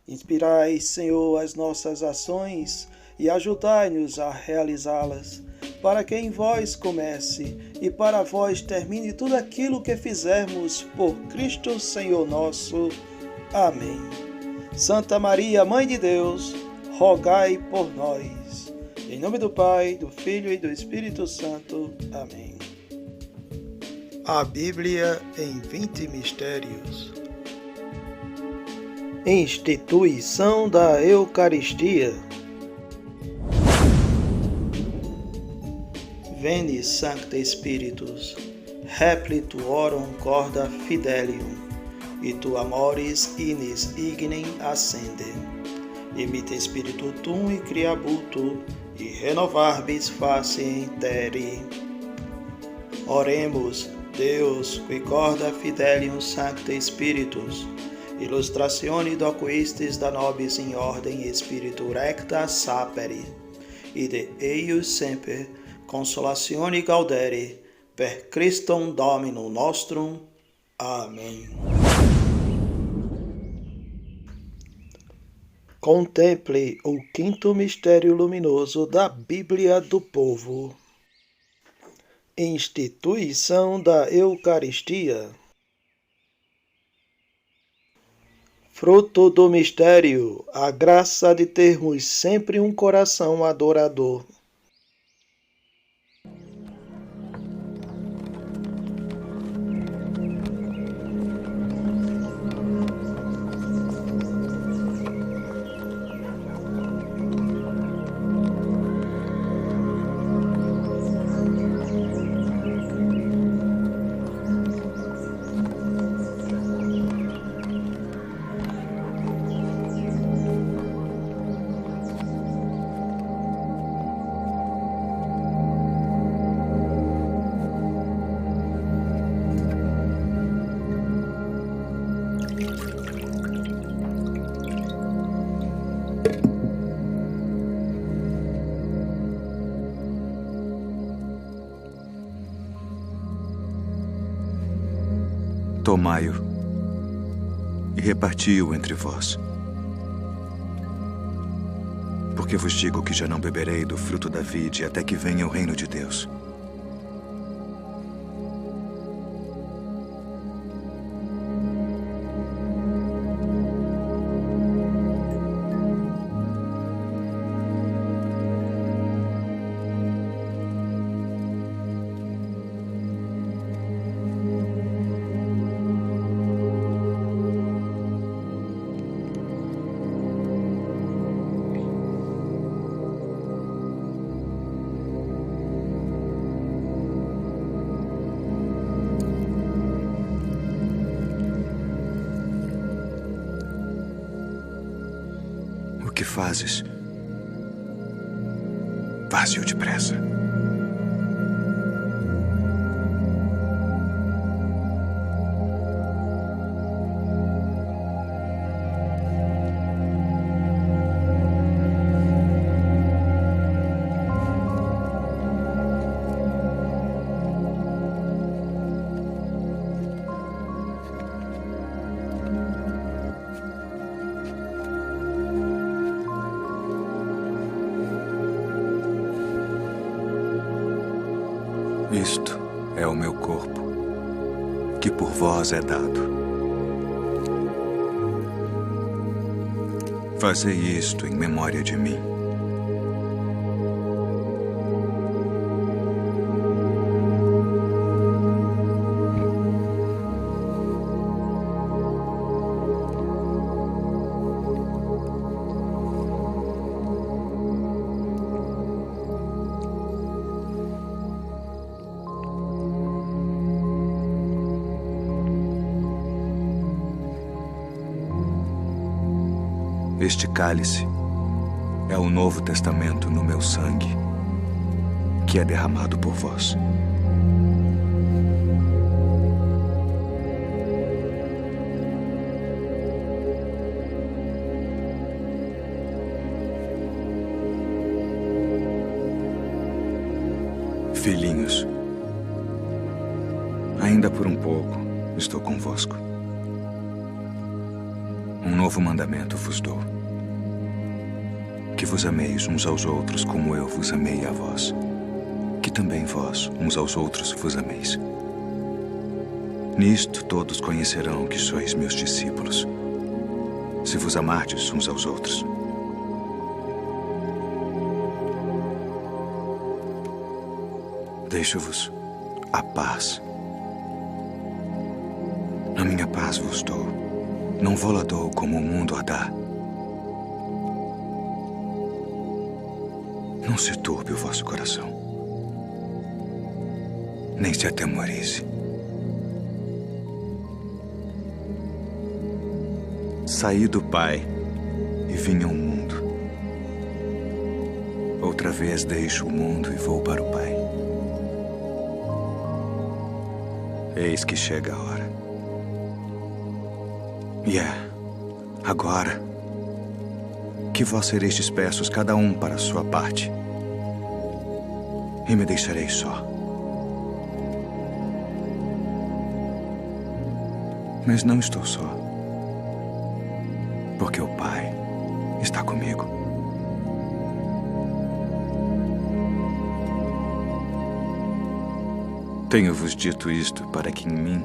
Inspirai, Senhor, as nossas ações e ajudai-nos a realizá-las, para que em vós comece e para vós termine tudo aquilo que fizermos por Cristo Senhor nosso. Amém. Santa Maria, Mãe de Deus, rogai por nós. Em nome do Pai, do Filho e do Espírito Santo. Amém. A Bíblia em 20 mistérios. Instituição da Eucaristia. Veni, Sancte Spiritus, replituorum corda fidelium, et tu amoris inis ignem ascende. Emite Spiritu tum e creabutur, e renovarbis faciem terri. Oremos, Deus, qui corda fidelium Sancte Spiritus, illustratione docuistis da nobis in ordem spiritu recta sapere, e de eius semper consolatione gaudere, per Christum Dominum nostrum. Amém. Contemple o quinto mistério luminoso da Bíblia do Povo. Instituição da Eucaristia. Fruto do mistério, a graça de termos sempre um coração adorador. Tomai-o e reparti-o entre vós. Porque vos digo que já não beberei do fruto da vide até que venha o reino de Deus. O que fazes? Faze-o depressa. Isto é o meu corpo, que por vós é dado. Fazei isto em memória de mim. Este cálice é o Novo Testamento no meu sangue, que é derramado por vós. Filhinhos, ainda por um pouco estou convosco. Um novo mandamento vos dou: que vos ameis uns aos outros como eu vos amei a vós, que também vós uns aos outros vos ameis. Nisto todos conhecerão que sois meus discípulos, se vos amardes uns aos outros. Deixo-vos a paz. A minha paz vos dou, não vou-la dou como o mundo a dá. Não se turbe o vosso coração, nem se atemorize. Saí do Pai e vim ao mundo. Outra vez deixo o mundo e vou para o Pai. Eis que chega a hora. E agora, que vós sereis dispersos cada um para a sua parte, e me deixareis só. Mas não estou só, porque o Pai está comigo. Tenho-vos dito isto para que em mim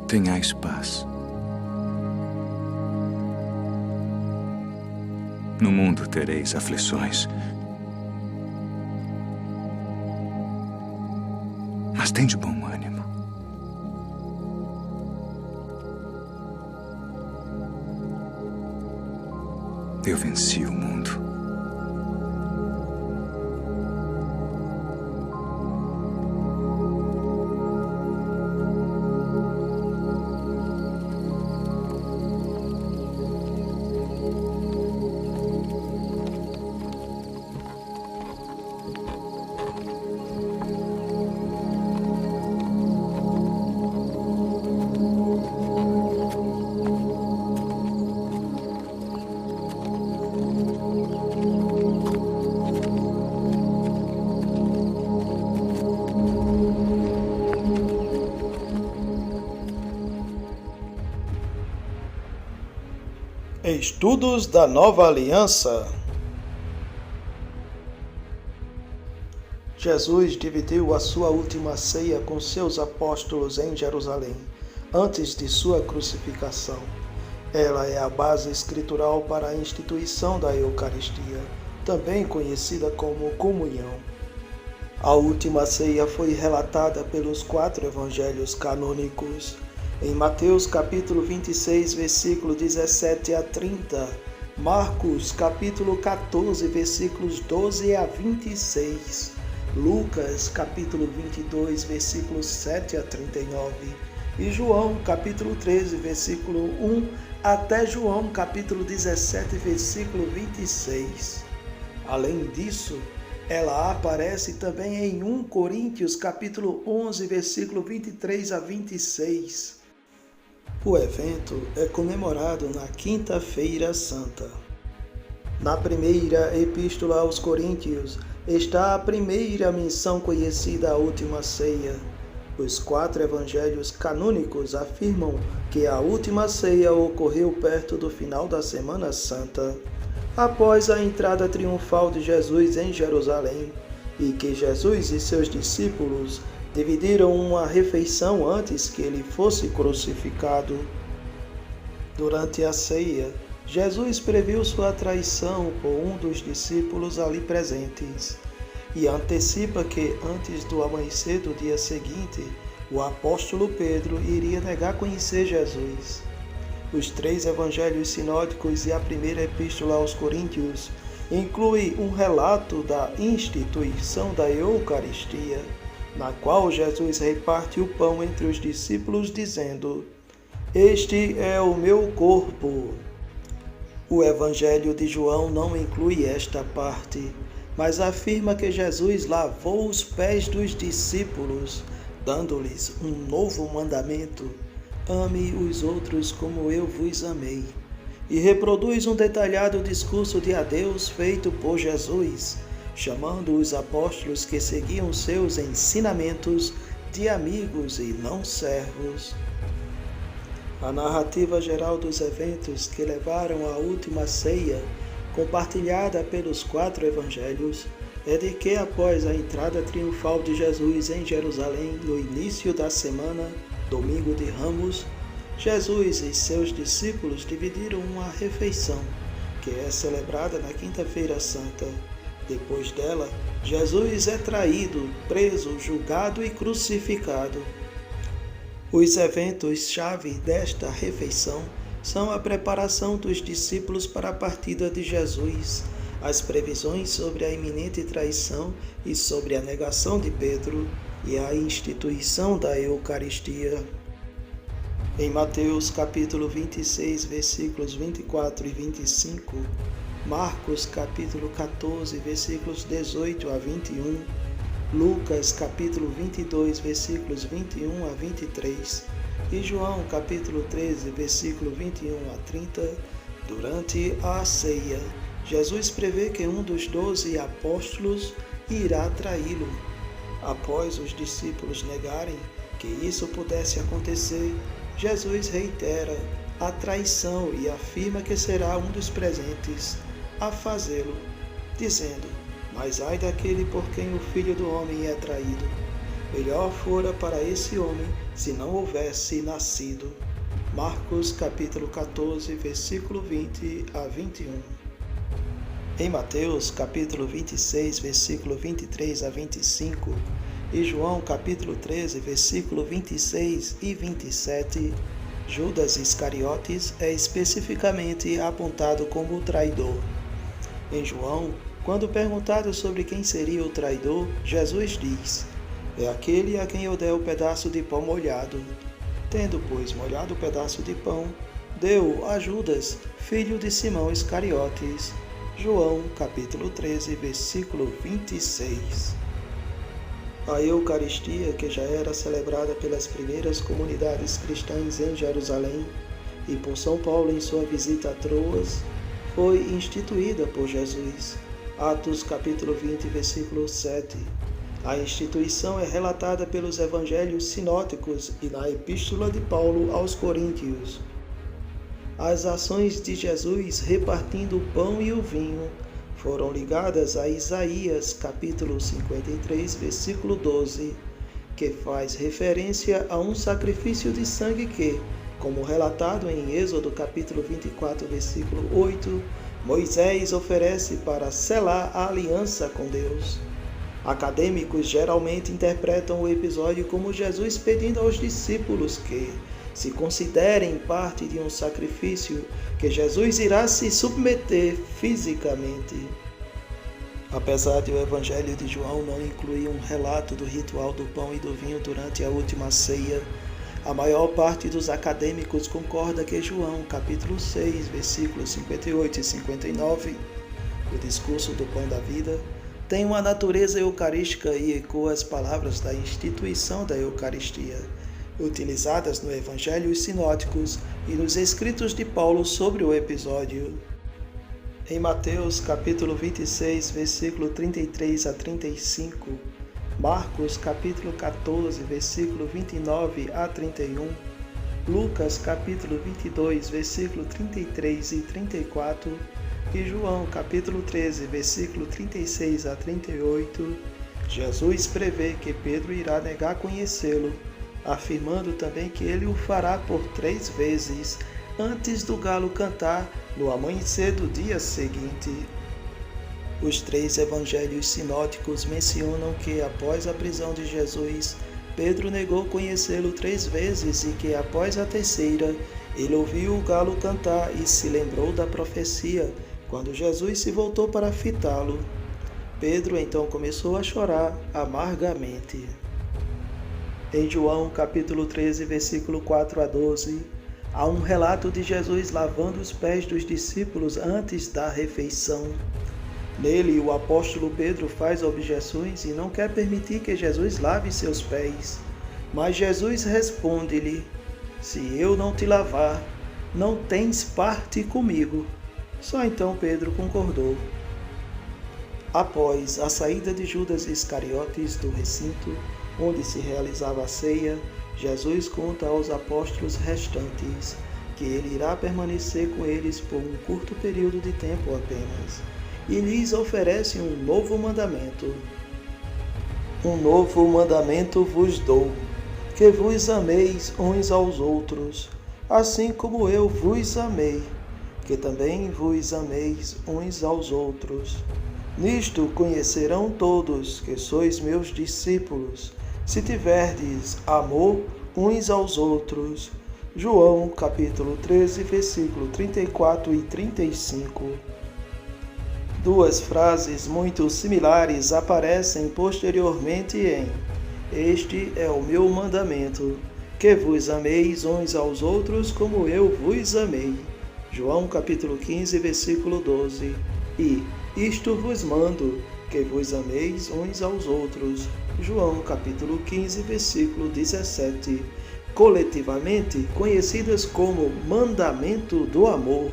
tenhais paz. No mundo tereis aflições, mas tende bom ânimo. Eu venci o mundo. Estudos da Nova Aliança. Jesus dividiu a sua última ceia com seus apóstolos em Jerusalém, antes de sua crucificação. Ela é a base escritural para a instituição da Eucaristia, também conhecida como comunhão. A última ceia foi relatada pelos 4 evangelhos canônicos. Em Mateus capítulo 26, versículo 17 a 30, Marcos capítulo 14, versículos 12 a 26, Lucas capítulo 22, versículos 7 a 39 e João capítulo 13, versículo 1 até João capítulo 17, versículo 26. Além disso, ela aparece também em 1 Coríntios capítulo 11, versículo 23 a 26. O evento é comemorado na Quinta-feira Santa. Na primeira Epístola aos Coríntios está a primeira menção conhecida à última ceia. Os 4 evangelhos canônicos afirmam que a última ceia ocorreu perto do final da Semana Santa, após a entrada triunfal de Jesus em Jerusalém, e que Jesus e seus discípulos dividiram uma refeição antes que ele fosse crucificado. Durante a ceia, Jesus previu sua traição por um dos discípulos ali presentes e antecipa que, antes do amanhecer do dia seguinte, o apóstolo Pedro iria negar conhecer Jesus. Os 3 evangelhos sinóticos e a primeira epístola aos Coríntios incluem um relato da instituição da Eucaristia, na qual Jesus reparte o pão entre os discípulos, dizendo: "Este é o meu corpo." O Evangelho de João não inclui esta parte, mas afirma que Jesus lavou os pés dos discípulos, dando-lhes um novo mandamento: ame os outros como eu vos amei. E reproduz um detalhado discurso de adeus feito por Jesus, chamando os apóstolos que seguiam seus ensinamentos de amigos e não servos. A narrativa geral dos eventos que levaram à última ceia, compartilhada pelos 4 evangelhos, é de que após a entrada triunfal de Jesus em Jerusalém no início da semana, domingo de Ramos, Jesus e seus discípulos dividiram uma refeição, que é celebrada na Quinta-feira Santa. Depois dela, Jesus é traído, preso, julgado e crucificado. Os eventos-chave desta refeição são a preparação dos discípulos para a partida de Jesus, as previsões sobre a iminente traição e sobre a negação de Pedro e a instituição da Eucaristia. Em Mateus capítulo 26, versículos 24 e 25, Marcos capítulo 14, versículos 18 a 21, Lucas capítulo 22, versículos 21 a 23 e João capítulo 13, versículo 21 a 30, durante a ceia, Jesus prevê que um dos 12 apóstolos irá traí-lo. Após os discípulos negarem que isso pudesse acontecer, Jesus reitera a traição e afirma que será um dos presentes a fazê-lo, dizendo: mas ai daquele por quem o Filho do Homem é traído. Melhor fora para esse homem se não houvesse nascido. Marcos capítulo 14, versículo 20 a 21. Em Mateus capítulo 26, versículo 23 a 25, e João capítulo 13, versículo 26 e 27, Judas Iscariotes é especificamente apontado como o traidor. Em João, quando perguntado sobre quem seria o traidor, Jesus diz: é aquele a quem eu der o pedaço de pão molhado. Tendo, pois, molhado o pedaço de pão, deu a Judas, filho de Simão Iscariotes. João capítulo 13, versículo 26. A Eucaristia, que já era celebrada pelas primeiras comunidades cristãs em Jerusalém e por São Paulo em sua visita a Troas, foi instituída por Jesus. Atos capítulo 20, versículo 7. A instituição é relatada pelos evangelhos sinóticos e na Epístola de Paulo aos Coríntios. As ações de Jesus repartindo o pão e o vinho foram ligadas a Isaías capítulo 53, versículo 12, que faz referência a um sacrifício de sangue que, como relatado em Êxodo capítulo 24, versículo 8, Moisés oferece para selar a aliança com Deus. Acadêmicos geralmente interpretam o episódio como Jesus pedindo aos discípulos que se considerem parte de um sacrifício que Jesus irá se submeter fisicamente. Apesar de o Evangelho de João não incluir um relato do ritual do pão e do vinho durante a última ceia, a maior parte dos acadêmicos concorda que João, capítulo 6, versículos 58 e 59, o discurso do pão da vida, tem uma natureza eucarística e ecoa as palavras da instituição da Eucaristia, utilizadas no Evangelhos sinóticos e nos escritos de Paulo sobre o episódio. Em Mateus capítulo 26, versículo 33 a 35, Marcos capítulo 14, versículo 29 a 31, Lucas capítulo 22, versículo 33 e 34, e João capítulo 13, versículo 36 a 38, Jesus prevê que Pedro irá negar conhecê-lo, afirmando também que ele o fará por 3 vezes, antes do galo cantar no amanhecer do dia seguinte. Os 3 evangelhos sinóticos mencionam que, após a prisão de Jesus, Pedro negou conhecê-lo 3 vezes e que, após a terceira, ele ouviu o galo cantar e se lembrou da profecia, quando Jesus se voltou para fitá-lo. Pedro então começou a chorar amargamente. Em João capítulo 13, versículo 4 a 12, há um relato de Jesus lavando os pés dos discípulos antes da refeição. Nele, o apóstolo Pedro faz objeções e não quer permitir que Jesus lave seus pés. Mas Jesus responde-lhe: se eu não te lavar, não tens parte comigo. Só então Pedro concordou. Após a saída de Judas Iscariotes do recinto, onde se realizava a ceia, Jesus conta aos apóstolos restantes que ele irá permanecer com eles por um curto período de tempo apenas, e lhes oferece um novo mandamento. Um novo mandamento vos dou, que vos ameis uns aos outros, assim como eu vos amei, que também vos ameis uns aos outros. Nisto conhecerão todos que sois meus discípulos, se tiverdes amor uns aos outros. João capítulo 13, versículo 34 e 35. Duas frases muito similares aparecem posteriormente em Este é o meu mandamento, que vos ameis uns aos outros como eu vos amei. João capítulo 15, versículo 12. E Isto vos mando, que vos ameis uns aos outros. João capítulo 15, versículo 17. Coletivamente conhecidas como mandamento do amor.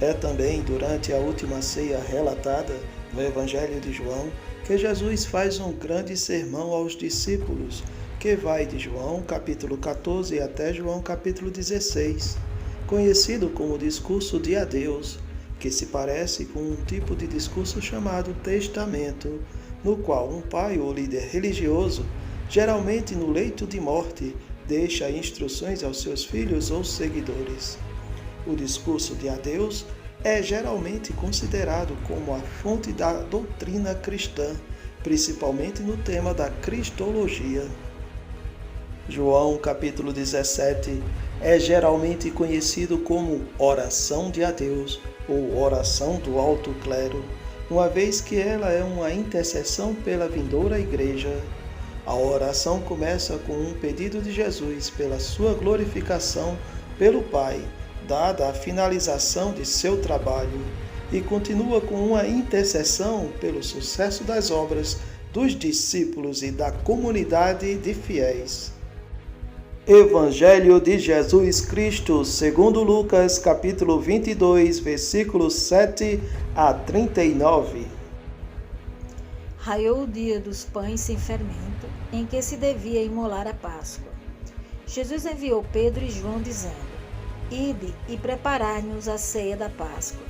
É também durante a última ceia relatada no Evangelho de João que Jesus faz um grande sermão aos discípulos, que vai de João capítulo 14 até João capítulo 16, conhecido como discurso de adeus, que se parece com um tipo de discurso chamado testamento, no qual um pai ou líder religioso, geralmente no leito de morte, deixa instruções aos seus filhos ou seguidores. O discurso de adeus é geralmente considerado como a fonte da doutrina cristã, principalmente no tema da cristologia. João capítulo 17 é geralmente conhecido como oração de adeus ou oração do alto clero, uma vez que ela é uma intercessão pela vindoura igreja. A oração começa com um pedido de Jesus pela sua glorificação pelo Pai, dada a finalização de seu trabalho, e continua com uma intercessão pelo sucesso das obras dos discípulos e da comunidade de fiéis. Evangelho de Jesus Cristo, segundo Lucas, capítulo 22, versículos 7 a 39. Raiou o dia dos pães sem fermento, em que se devia imolar a Páscoa. Jesus enviou Pedro e João, dizendo: Ide e preparai-nos a ceia da Páscoa.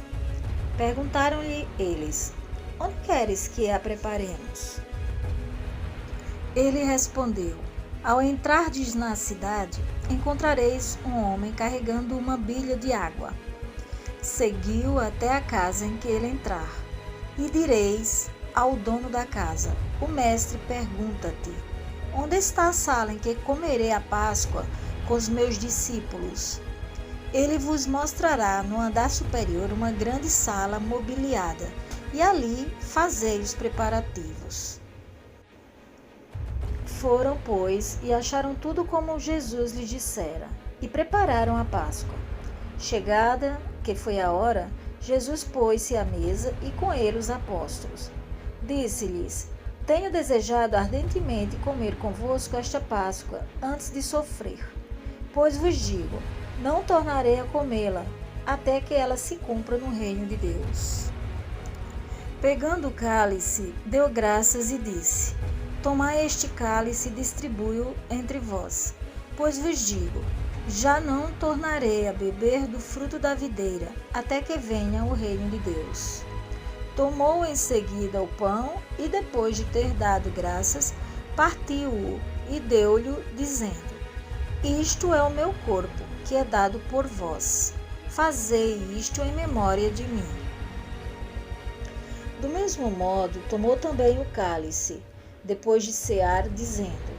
Perguntaram-lhe eles: Onde queres que a preparemos? Ele respondeu: Ao entrardes na cidade, encontrareis um homem carregando uma bilha de água. Segui-o até a casa em que ele entrar, e direis ao dono da casa: O mestre pergunta-te: Onde está a sala em que comerei a Páscoa com os meus discípulos? Ele vos mostrará no andar superior uma grande sala mobiliada, e ali fazei os preparativos. Foram, pois, e acharam tudo como Jesus lhes dissera, e prepararam a Páscoa. Chegada, que foi a hora, Jesus pôs-se à mesa e com ele os apóstolos. Disse-lhes: Tenho desejado ardentemente comer convosco esta Páscoa antes de sofrer. Pois vos digo, não tornarei a comê-la, até que ela se cumpra no reino de Deus. Pegando o cálice, deu graças e disse: Tomai este cálice e distribui-o entre vós. Pois vos digo, já não tornarei a beber do fruto da videira, até que venha o reino de Deus. Tomou em seguida o pão e, depois de ter dado graças, partiu-o e deu-lhe, dizendo: Isto é o meu corpo, que é dado por vós. Fazei isto em memória de mim. Do mesmo modo, tomou também o cálice, depois de cear, dizendo: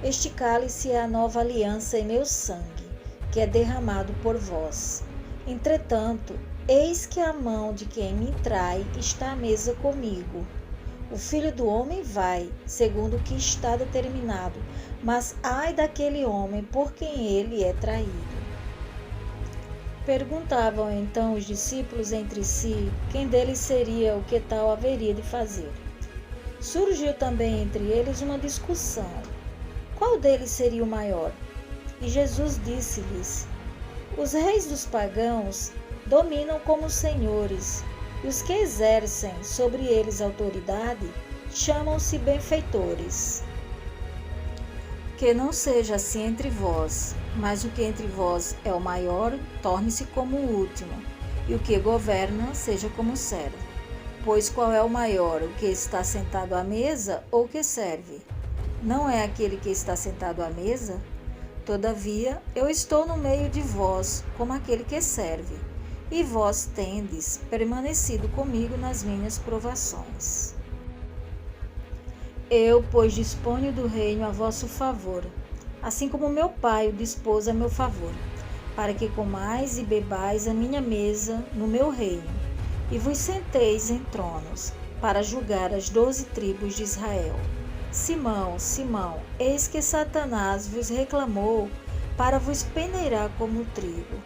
Este cálice é a nova aliança em meu sangue, que é derramado por vós. Entretanto, eis que a mão de quem me trai está à mesa comigo. O Filho do Homem vai, segundo o que está determinado, mas ai daquele homem por quem ele é traído. Perguntavam então os discípulos entre si quem deles seria o que tal haveria de fazer. Surgiu também entre eles uma discussão: qual deles seria o maior? E Jesus disse-lhes: Os reis dos pagãos dominam como senhores, e os que exercem sobre eles autoridade chamam-se benfeitores. Que não seja assim entre vós, mas o que entre vós é o maior, torne-se como o último, e o que governa seja como servo. Pois qual é o maior, o que está sentado à mesa ou o que serve? Não é aquele que está sentado à mesa? Todavia, eu estou no meio de vós como aquele que serve, e vós tendes permanecido comigo nas minhas provações. Eu, pois, disponho do reino a vosso favor, assim como meu Pai o dispôs a meu favor, para que comais e bebais a minha mesa no meu reino, e vos senteis em tronos, para julgar as 12 tribos de Israel. Simão, Simão, eis que Satanás vos reclamou para vos peneirar como trigo.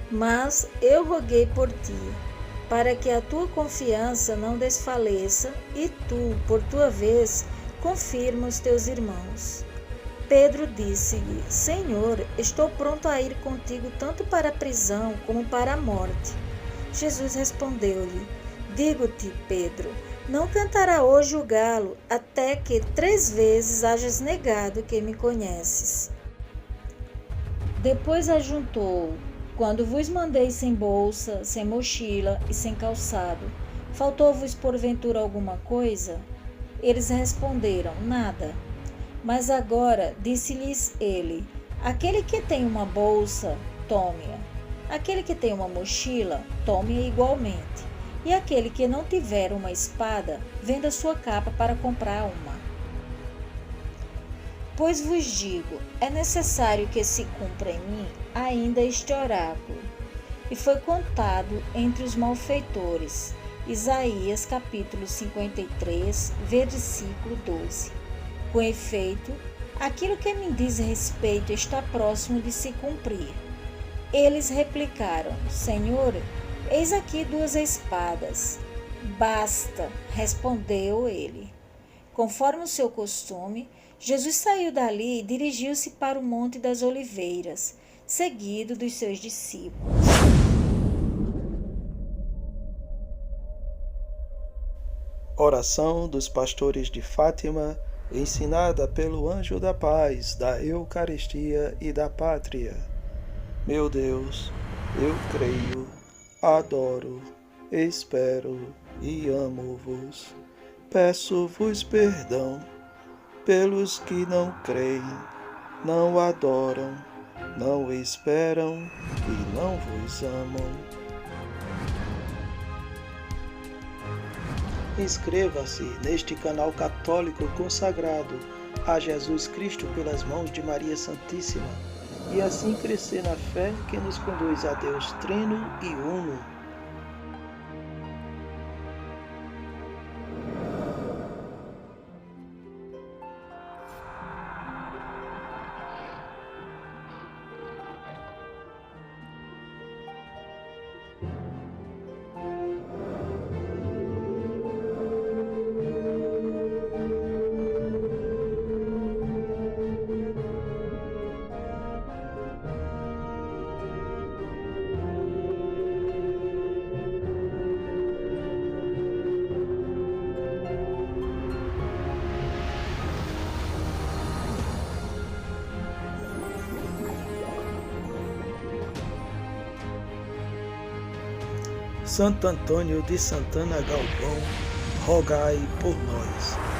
Mas eu roguei por ti, para que a tua confiança não desfaleça, e tu, por tua vez, confirma os teus irmãos. Pedro disse-lhe: Senhor, estou pronto a ir contigo tanto para a prisão como para a morte. Jesus respondeu-lhe: Digo-te, Pedro, não cantará hoje o galo, até que 3 vezes hajas negado que me conheces. Depois ajuntou: Quando vos mandei sem bolsa, sem mochila e sem calçado, faltou-vos porventura alguma coisa? Eles responderam: Nada. Mas agora disse-lhes ele: Aquele que tem uma bolsa, tome-a. Aquele que tem uma mochila, tome-a igualmente. E aquele que não tiver uma espada, venda sua capa para comprar uma. Pois vos digo, é necessário que se cumpra em mim ainda este oráculo. E foi contado entre os malfeitores. Isaías capítulo 53, versículo 12. Com efeito, aquilo que me diz respeito está próximo de se cumprir. Eles replicaram: Senhor, eis aqui 2 espadas. Basta, respondeu ele. Conforme o seu costume, Jesus saiu dali e dirigiu-se para o Monte das Oliveiras, seguido dos seus discípulos. Oração dos pastores de Fátima, ensinada pelo anjo da paz, da Eucaristia e da Pátria. Meu Deus, eu creio, adoro, espero e amo-vos. Peço-vos perdão pelos que não creem, não adoram, não esperam e não vos amam. Inscreva-se neste canal católico consagrado a Jesus Cristo pelas mãos de Maria Santíssima e assim crescer na fé que nos conduz a Deus Trino e Uno. Santo Antônio de Santana Galvão, rogai por nós.